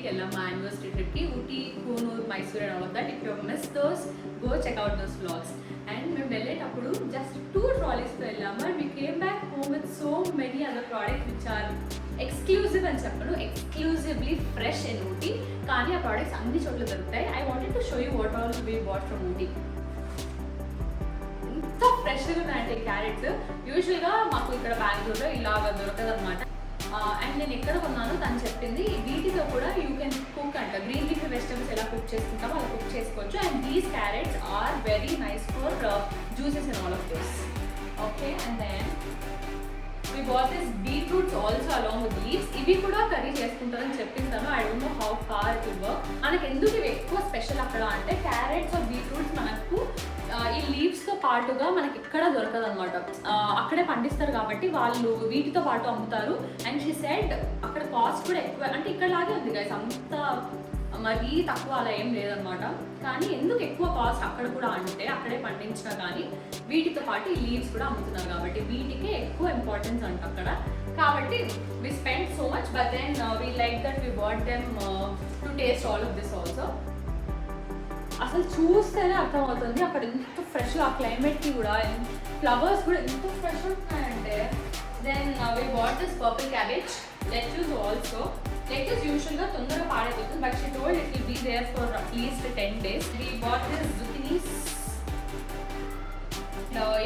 వెళ్ళాం మా యానివర్సరీ ట్రిప్కి. Ooty, Coonoor, Mysore and all of that. If you miss those, go check out those vlogs. అండ్ మేము వెళ్ళేటప్పుడు జస్ట్ 2 ట్రాలీస్తో వెళ్ళాము. And we came back home with so many other products which are exclusive అని చెప్పను, ఎక్స్క్లూజివ్లీ ఫ్రెష్ ఇన్ ఊటీ. కానీ ఆ ప్రోడక్ట్స్ అన్ని చోట్ల దొరుకుతాయి. I wanted to show you what all we bought from Ooty. ఇంత ఫ్రెష్గా ఉన్నాయంటే ఈ క్యారెట్స్. యూజువల్గా మాకు ఇక్కడ బెంగళూరులో ఇలాగ దొరకదు అనమాట. అండ్ నేను ఎక్కడ కొన్నాను తను చెప్పింది వీటితో కూడా యూ కెన్ కుక్ అంట. గ్రీన్ లీఫీ వెజిటబుల్స్ ఎలా కుక్ చేసుకుంటామో అలా కుక్ చేసుకోవచ్చు. And these carrots are very nice for juices and all of this. Okay, and then we bought this beetroots also along with leaves. ఇవి కూడా curry చేసుకుంటారని చెప్పింటాను. I don't know how far it will work. మనకు ఎందుకు ఇవి ఎక్కువ special అక్కడ అంటే క్యారెట్స్ ఆర్ బీట్రూట్స్ మనకు ఈ లీవ్స్తో పాటుగా మనకి ఇక్కడ దొరకదు అనమాట. అక్కడే పండిస్తారు కాబట్టి వాళ్ళు వీటితో పాటు అమ్ముతారు. అండ్ షీ సెడ్ అక్కడ కాస్ట్ కూడా ఎక్కువ, అంటే ఇక్కడ లాగే ఉంది గైస్, అంత మరీ తక్కువ అలా ఏం లేదనమాట. కానీ ఎందుకు ఎక్కువ కాస్ట్ అక్కడ కూడా అంటే అక్కడే పండించినా కానీ వీటితో పాటు ఈ లీవ్స్ కూడా అమ్ముతున్నారు కాబట్టి వీటికే ఎక్కువ ఇంపార్టెన్స్ అంట అక్కడ. కాబట్టి we spend so much, but then we like that we bought them to taste all of this also. అసలు చూస్తేనే అర్థమవుతుంది అక్కడ ఎంత ఫ్రెష్గా, ఆ క్లైమేట్కి కూడా ఫ్లవర్స్ కూడా ఎంత ఫ్రెష్ ఉంటున్నాయంటే. Then we bought this purple cabbage, lettuce also. Lettuce యూజువల్గా తొందరగా పాడైపోతుంది, but she told it will be there for at least 10 days. We bought this zucchinis.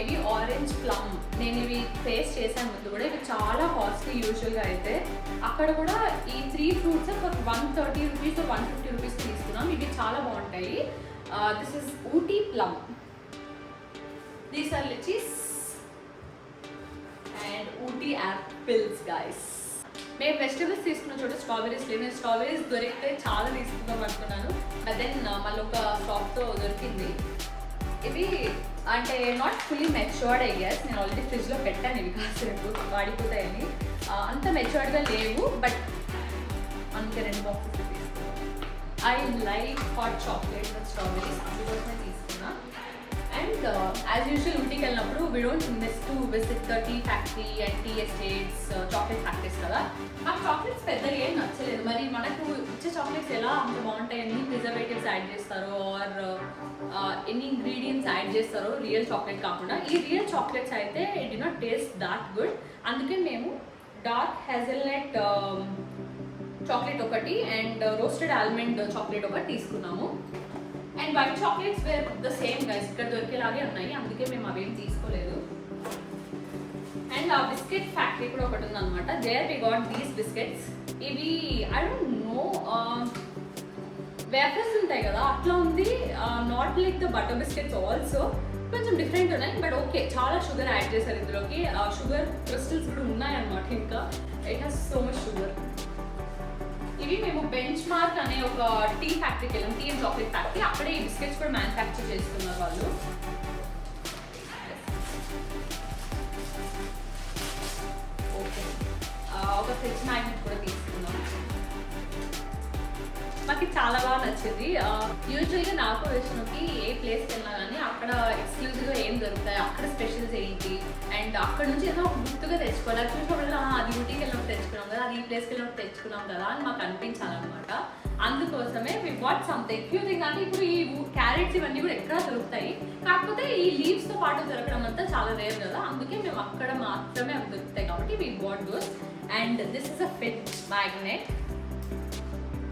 ఇవి ఆరెంజ్ ప్లమ్. నేను ఇవి టేస్ట్ చేశాను ముందు కూడా. ఇవి చాలా కాస్ట్లీ యూజువల్గా అయితే. అక్కడ కూడా ఈ 3 ఫ్రూట్స్ ఫర్ 130 రూపీస్ 150 రూపీస్ తీసుకున్నాం. ఇవి చాలా బాగుంటాయి. This is Ooty plum. These are lychees and Ooty apples guys. మేము వెజిటబుల్స్ తీసుకున్న చోట స్ట్రాబెరీస్ లేవు. నేను స్ట్రాబెరీస్ దొరికితే చాలా తీసుకుందాం అనుకున్నాను, బట్ దెన్ మళ్ళీ ఒక షాప్తో దొరికింది. ఇవి అంటే not fully matured I guess. నేను ఆల్రెడీ ఫ్రిడ్జ్లో పెట్టాను ఇవి కాసేపు వాడిపోతాయని. అంత మెచ్యూర్డ్గా లేవు, బట్ అందుకే 2 బాక్సెస్ తీసుకున్నాను. I like hot chocolate with strawberries, అందుకోసమే తీసుకున్నా. అండ్ యాజ్ యూజువల్ ఊటీకి వెళ్ళినప్పుడు we don't miss to visit the tea factory and tea estates, chocolate factories కదా. మాకు చాక్లెట్స్ పెద్దగా ఏం నచ్చలేదు. మరి మనకు ఇచ్చే చాక్లెట్స్ ఎలా అంత బాగుంటాయి, ఎన్ని ప్రిజర్వేటివ్స్ యాడ్ చేస్తారో ఆర్ ఎన్ని ఇంగ్రీడియంట్స్ యాడ్ చేస్తారో రియల్ చాక్లెట్ కాకుండా. ఈ రియల్ చాక్లెట్స్ అయితే it did not taste that good. అందుకే మేము డార్క్ హెజల్నట్ చాక్లెట్ ఒకటి అండ్ రోస్టెడ్ ఆల్మండ్ చాక్లెట్ ఒకటి తీసుకున్నాము. And white chocolates wear the same guys, ఇక్కడ దొరికేలాగే ఉన్నాయి, అందుకే మేము అవేం తీసుకోలేదు. అండ్ ఆ బిస్కెట్ ఫ్యాక్టరీ కూడా ఒకటి ఉందన్నమాట. There we got these biscuits. ఇవి ఐ డోంట్ నో వేఫర్స్ ఉంటాయి కదా అట్లా ఉంది. Not like the butter biscuits also, కొంచెం డిఫరెంట్ ఉన్నాయి. బట్ ఓకే, చాలా షుగర్ యాడ్ చేశారు ఇందులోకి. షుగర్ క్రిస్టల్స్ కూడా ఉన్నాయన్నమాట. ఇంకా it has so much sugar. ఇవి మేము బెంచ్ మార్క్ అనే ఒక టీ ఫ్యాక్టరీకి వెళ్ళాం, టీ అండ్ చాక్లెట్ ఫ్యాక్టరీ. అక్కడే ఈ బిస్కెట్స్ కూడా మ్యానుఫ్యాక్చర్ చేస్తున్నారు వాళ్ళు. ఓకే, ఒక ఫ్రిడ్జ్ మ్యాగ్నెట్ కూడా తీసుకున్నాం. మాకు చాలా బాగా నచ్చింది. యూజువల్గా నాకు వచ్చినకి ఏ ప్లేస్కి వెళ్ళినా కానీ అక్కడ ఎక్స్క్లూజివ్గా ఏం దొరుకుతాయి, అక్కడ స్పెషల్స్ ఏంటి, అండ్ అక్కడ నుంచి ఏదో గుర్తుగా తెచ్చుకోవాలి. అది చూసినప్పుడు అది ఊటీకి వెళ్ళినప్పుడు తెచ్చుకున్నాం కదా, అది ఈ ప్లేస్కి వెళ్ళినప్పుడు తెచ్చుకున్నాం కదా అని మాకు అనిపించాలన్నమాట. అందుకోసమే we what something few thing. అంటే ఇప్పుడు ఈ క్యారెట్స్ ఇవన్నీ కూడా ఎక్కడ దొరుకుతాయి, కాకపోతే ఈ లీవ్స్తో పాటు దొరకడం అంతా చాలా రేర్ కదా, అందుకే మేము అక్కడ మాత్రమే అవి దొరుకుతాయి కాబట్టి we bought those. And this is a fridge magnet.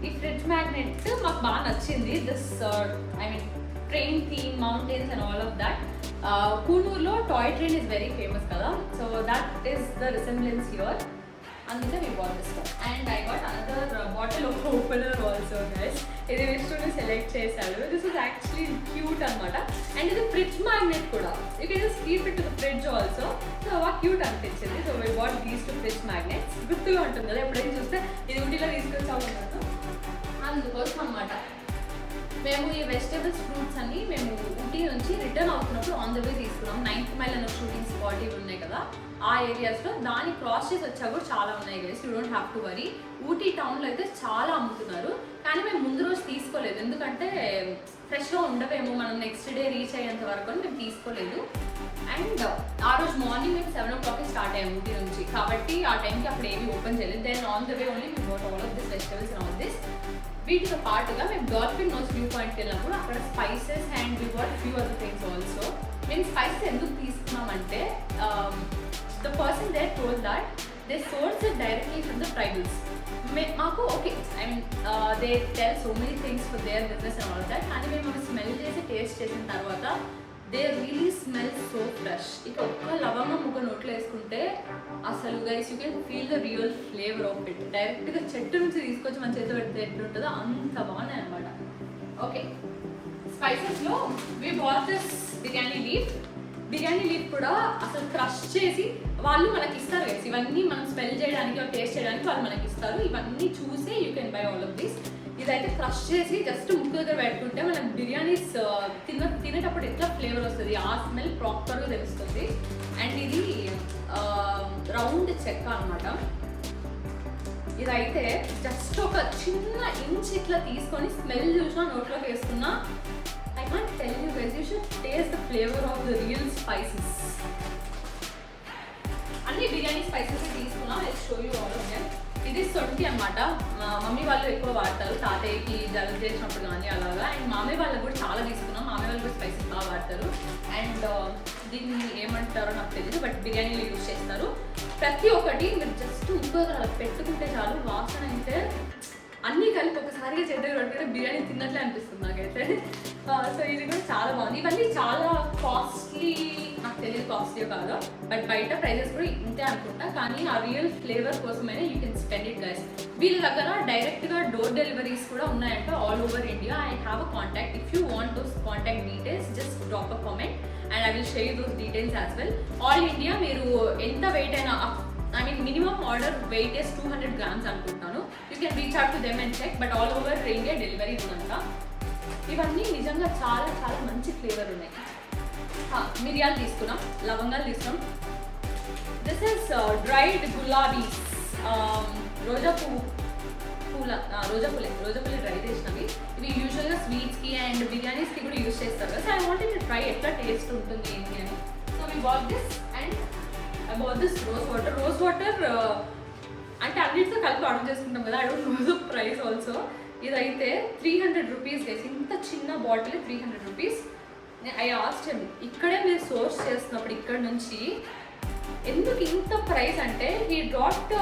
ఈ ఫ్రిడ్జ్ మ్యాగ్నెట్ మాకు బాగా నచ్చింది. This I mean train theme, mountains and all of that. కూనూరులో toy train is very famous కదా, so that is the resemblance here. అందుకే we bought this one. And I got another bottle of opener also guys. ఇది విష్ణుని select చేశాడు. This is actually cute అనమాట. And ఇది fridge magnet కూడా, you can just keep it to the fridge also. So బాగా cute అనిపించింది. So we bought these 2 fridge magnets. గుర్తుగా ఉంటుంది కదా, ఎప్పుడైనా చూస్తే ఇది ఊటీలో తీసుకొచ్చాము అన్నట్టు, అందుకోసం అనమాట. మేము ఈ వెజిటేబుల్స్ ఫ్రూట్స్ అన్ని మేము ఊటీ నుంచి రిటర్న్ అవుతున్నప్పుడు ఆన్ ద వే తీసుకున్నాం. 9th మైల్ అనే షూటింగ్ స్పాట్ ఇవి ఉన్నాయి కదా ఆ ఏరియాస్లో, దాన్ని క్రాస్ చేసి వచ్చా కూడా చాలా ఉన్నాయి guys. You don't have to worry. Ooty టౌన్లో అయితే చాలా అమ్ముతున్నారు, కానీ మేము ముందు రోజు తీసుకోలేదు ఎందుకంటే ఫ్రెష్గా ఉండవేమో, మనం నెక్స్ట్ డే రీచ్ అయ్యేంత వరకు అని మేము తీసుకోలేదు. అండ్ ఆ రోజు మార్నింగ్ మేము 7 o'clock స్టార్ట్ అయ్యాము ఊటీ నుంచి, కాబట్టి ఆ టైంకి అప్పుడు ఏవి ఓపెన్ చేయలేదు. Then on the way only we got all of this vegetables and all this. వీటితో పాటుగా మేము డాల్ఫిన్ నోస్ వ్యూ పాయింట్కి వెళ్ళినప్పుడు అక్కడ spices and we bought few other things also. మేము స్పైసెస్ ఎందుకు తీసుకున్నామంటే the person there told that they source it directly from the tribals. మాకు okay, I mean they tell so many things for their business and all that, కానీ మేము smell చేసి taste చేసిన తర్వాత they really smell so fresh. ఇక ఒక్క లవంగం ముక్క నోట్లో వేసుకుంటే అసలు guys you can feel the real flavour of it. డైరెక్ట్గా చెట్టు నుంచి తీసుకొచ్చి మన చేతిలో పెడితే ఎట్లుంటుందో అంత బాగున్నాయి అనమాట. ఓకే, స్పైసెస్లో we bought this biryani leaf. Biryani leaf కూడా అసలు క్రష్ చేసి వాళ్ళు మనకి ఇస్తారు గైస్. ఇవన్నీ మనం స్మెల్ చేయడానికి టేస్ట్ చేయడానికి వాళ్ళు మనకి ఇస్తారు. ఇవన్నీ చూసి you can buy all of this. ఇదైతే క్రష్ చేసి జస్ట్ ముక్కు దగ్గర పెట్టుకుంటే మనం బిర్యానీస్ తినేటప్పుడు ఎట్లా ఫ్లేవర్ వస్తుంది, ఆ స్మెల్ ప్రాపర్గా తెలుస్తుంది. అండ్ ఇది రౌండ్ చెక్క అనమాట. ఇదైతే జస్ట్ ఒక చిన్న ఇంచ్ ఇట్లా తీసుకొని స్మెల్ చూసినా నోట్లోకి వేసుకున్నా I can't tell you guys, you should taste the flavor of the real spices. అన్ని బిర్యానీ స్పైసెస్ తీసుకున్నా, I show you all of them. ఇది సొంటి అనమాట. మమ్మీ వాళ్ళు ఎక్కువ వాడతారు తాతయ్యకి జలుబు చేసినప్పుడు కానీ అలాగా. అండ్ మామయ్య వాళ్ళకి కూడా చాలా తీసుకున్నాం. మామయ్య వాళ్ళు కూడా స్పైసెస్ బాగా వాడతారు. అండ్ దీన్ని ఏమంటారో నాకు తెలియదు, బట్ బిర్యానీలో యూజ్ చేస్తారు. ప్రతి ఒక్కటి మీరు జస్ట్ ఇంకొక అలా పెట్టుకుంటే చాలు, వాసన అయితే అన్నీ కలిపి ఒకసారిగా చేద్దరు పట్టుకుంటే బిర్యానీ తిన్నట్లే అనిపిస్తుంది నాకైతే. సో ఇది కూడా చాలా బాగుంది. ఇవన్నీ చాలా కాస్ట్లీ, నాకు తెలియదు కాస్ట్లీ కాదు, బట్ బయట ప్రైజెస్ కూడా ఇంతే అనుకుంటా. కానీ ఆ రియల్ ఫ్లేవర్ కోసమైనా you can spend it guys. వీళ్ళ దగ్గర డైరెక్ట్గా డోర్ డెలివరీస్ కూడా ఉన్నాయంట all over India. I have a contact. If you want those contact details just drop a comment and I will share you those details as well. All India మీరు ఎంత wait అయినా, I mean minimum order weight is 200 grams అనుకుంటాను. You can reach out to them and check, but all over India delivery ఉందంట. ఇవన్నీ నిజంగా చాలా చాలా మంచి ఫ్లేవర్ ఉన్నాయి. మిరియాలు తీసుకున్నాం, లవంగాలు తీసుకున్నాం. దిస్ ఇస్ డ్రైడ్ గులాబీస్, రోజా పూలే డ్రై చేసినవి. ఇవి యూజువల్గా స్వీట్స్కి అండ్ బిర్యానీస్కి కూడా యూజ్ చేస్తారు కదా. So I wanted to try ఎట్లా టేస్ట్ ఉంటుంది ఏంటి అని. So we bought this and about this rose water అంటే అన్నిటితో కలిపి ఆర్డర్ చేసుకుంటాం కదా. I don't know the price also. ఇదైతే 300 రూపీస్ గైస్. ఇంత చిన్న bottle 300 rupees. I asked him, ఇక్కడే మీరు సోర్స్ చేస్తున్నప్పుడు ఇక్కడ నుంచి ఎందుకు ఇంత ప్రైస్ అంటే, he dropped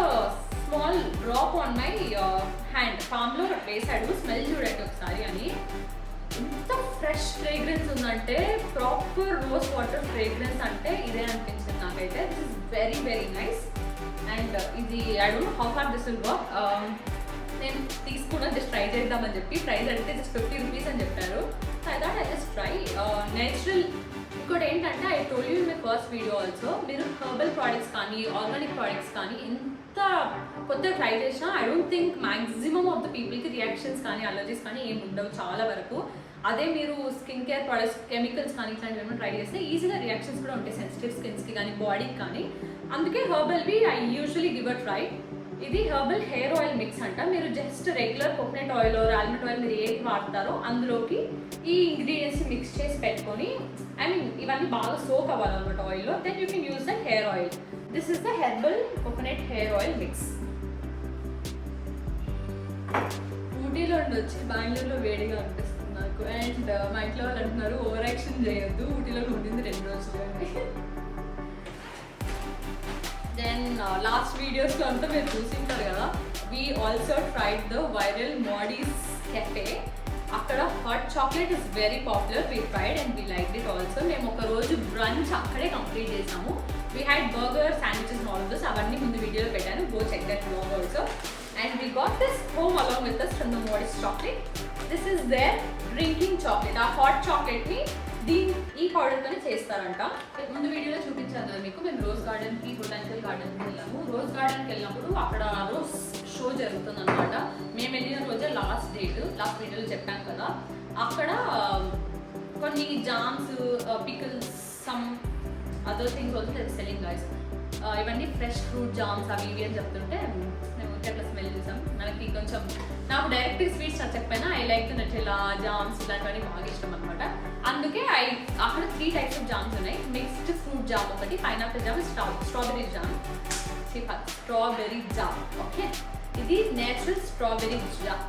small drop on my hand, పామ్లో వేసాడు, స్మెల్ చూడండి ఒకసారి అని. ఎంత ఫ్రెష్ ఫ్రేగ్రెన్స్ ఉందంటే, ప్రాపర్ రోజ్ వాటర్ ఫ్రేగ్రెన్స్ అంటే ఇదే అనిపించింది నాకైతే. This is very very nice. And ఇది I don't know how far this will work. నేను తీసుకున్నా జస్ట్ ట్రై చేద్దామని చెప్పి. ప్రైస్ అడిగితే జస్ట్ 50 రూపీస్ అని చెప్పారు. So I thought I just try. Natural. ఇంకోటి ఏంటంటే, I told you in my first video also, మీరు హెర్బల్ ప్రోడక్ట్స్ కానీ ఆర్గానిక్ ప్రోడక్ట్స్ కానీ ఎంత కొత్తగా ట్రై చేసినా I don't think maximum of the పీపుల్కి రియాక్షన్స్ కానీ అలర్జీస్ కానీ ఏమి ఉండవు చాలా వరకు. అదే మీరు స్కిన్ కేర్ ప్రోడక్ట్స్, కెమికల్స్ కానీ ఇట్లాంటివి ఏమైనా ట్రై చేస్తే ఈజీగా రియాక్షన్స్ కూడా ఉంటాయి సెన్సిటివ్ స్కిన్స్కి కానీ బాడీకి కానీ. అందుకే హెర్బల్వి I usually give a try. ఇది హెర్బల్ హెయిర్ ఆయిల్ మిక్స్ అంట. మీరు just regular coconut oil almond oil మీరు ఏది వాడతారో అందులోకి ఈ ఇంగ్రీడియంట్స్ మిక్స్ చేసి పెట్టుకొని, ఐ మీన్ ఇవన్నీ బాగా సోక్ అవ్వాలన్నమాట ఆయిల్లో. Then you can use the hair oil. This is the herbal coconut hair oil mix. ఊటీలో వచ్చి బెంగళూరులో వేడిగా అనిపిస్తుంది నాకు. అండ్ మా ఇంట్లో వాళ్ళు అంటున్నారు ఓవర్ యాక్షన్ చేయొద్దు, ఊటీలో ఉండింది 2 రోజులు అని. దెన్ లాస్ట్ వీడియోస్లో అంతా మీరు చూసింటారు కదా, we also tried the viral Moddy's cafe. అక్కడ hot chocolate is very popular. We tried and we like it also. మేము ఒక రోజు బ్రంచ్ అక్కడే కంప్లీట్ చేసాము. We had burger, sandwiches, all this. అవన్నీ ముందు వీడియోలో పెట్టాను. Go check that blog also. And we got this home along with us from the Modis chocolate. This is their drinking chocolate. ఆ హాట్ చాక్లెట్ని ఈ పౌడర్తోనే చేస్తారంట. ముందు వీడియోలో చూపించాను కదా మీకు, మేము రోజ్ గార్డెన్కి, బొటానికల్ గార్డెన్కి వెళ్ళాము. రోజ్ గార్డెన్కి వెళ్ళినప్పుడు అక్కడ రోజ్ షో జరుగుతుంది అనమాట. మేము వెళ్ళిన రోజే లాస్ట్ వీడియోలో చెప్పాను కదా. అక్కడ కొన్ని jams, pickles, some other things also selling guys. ఇవన్నీ ఫ్రెష్ ఫ్రూట్ జామ్స్ అవి ఇవి అని చెప్తుంటే మేము అట్లా స్మెల్ చూసాం. మనకి కొంచెం, నాకు డైరెక్ట్ స్వీట్స్ నచ్చకపోయినా ఐ లైక్ నచ్చేలా జామ్స్ ఇలాంటివన్నీ బాగా ఇష్టం అనమాట. అందుకే అక్కడ 3 types ఆఫ్ జామ్స్ ఉన్నాయి. మిక్స్డ్ ఫ్రూట్ జామ్ ఒకటి, pineapple jam, strawberry jam. Strawberry jam okay. ఇది natural strawberry jam.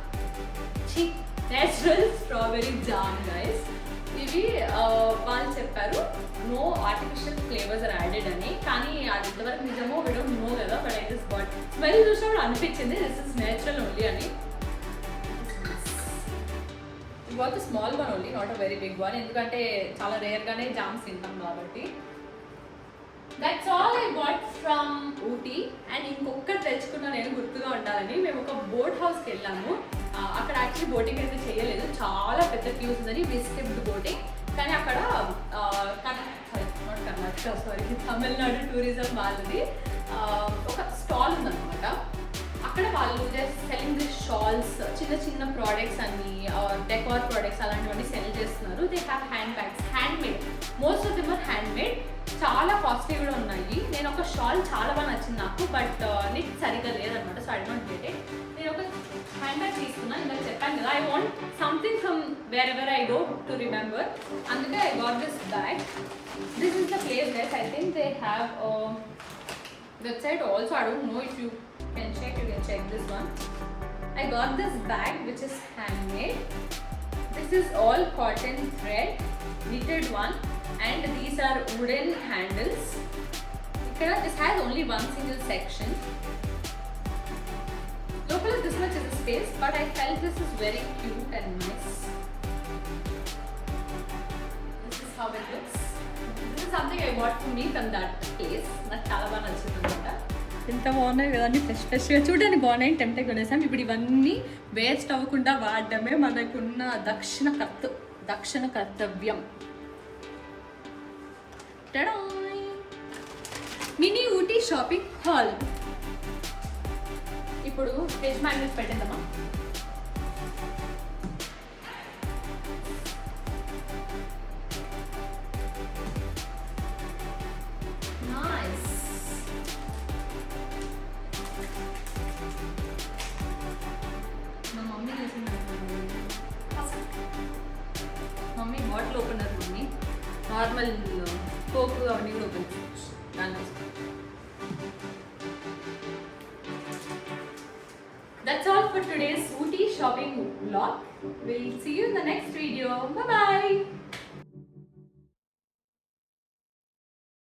Natural strawberry jam guys. ఇవి వాళ్ళు చెప్పారు no artificial flavours are added అని, కానీ అది ఇంతవరకు నిజమో వీ డోంట్ నో కదా. But I just got smell చూసినప్పుడు అనిపించింది దిస్ ఇస్ నేచురల్ ఓన్లీ అని. What the small one only, not a very big one, ఎందుకంటే చాలా రేర్గానే జామ్స్ తింటాం కాబట్టి. That's all I got from Ooty. And ఇంకొకటి తెచ్చుకున్నా నేను గుర్తుగా ఉండాలని, మేము ఒక బోట్ హౌస్కి వెళ్ళాము. అక్కడ యాక్చువల్లీ బోటింగ్ అయితే చేయలేదు, చాలా పెద్ద క్యూస్ ఉందని వి స్కిప్డ్ బోటింగ్. కానీ అక్కడ కర్ణాటక తమిళనాడు టూరిజం వాళ్ళది ఒక స్టాల్ ఉందన్నమాట. అక్కడ వాళ్ళు జస్ట్ సెల్లింగ్ దిస్ షాల్స్, చిన్న చిన్న ప్రోడక్ట్స్ అన్ని డెకార్ ప్రోడక్ట్స్ అలాంటివన్నీ సెల్ చేస్తున్నారు. They have hand bags, hand made, most of them are hand made. చాలా కాస్ట్లీ కూడా ఉన్నాయి. నేను ఒక షాల్ చాలా బాగా నచ్చింది నాకు, బట్ నీకు సరిగ్గా లేదనమాట, so I don't get it. నేను ఒక హ్యాండ్ బ్యాగ్ తీసుకున్నాను, ఇందాక చెప్పాను కదా I want something from wherever I go to remember. అందుకే I got this bag. This is the place guys. I think they have website also. I don't know if you can check. You can check this one. I got this bag which is handmade. This is all cotton thread, knitted one, and these are wooden handles. Ikkada this has only one single section. Local this much is the space, but I felt this is very cute and nice. This is how it looks. This is something I bought for me from that place. నాకు చాలా బాగా నచ్చింది అనమాట. ఎంత బాగున్నాయి కదా అన్ని fresh ఫ్రెష్గా చూడడానికి బాగున్నాయి. టెంప్ట్ కొనేసాం. ఇప్పుడు ఇవన్నీ వేస్ట్ అవ్వకుండా వాడడమే మనకున్న దక్షిణ కర్తవ్యం. Mini Ooty shopping haul. ఇప్పుడు ఫ్రిడ్జ్ మ్యాగ్నెట్స్ పెట్టేద్దామా? Mummy bottle opener mummy normal coke అవన్నీ కూడా ఓపెన్ చేయొచ్చు దానికోసం. That's all for today's Ooty shopping vlog. We'll see you in the next video. Bye bye.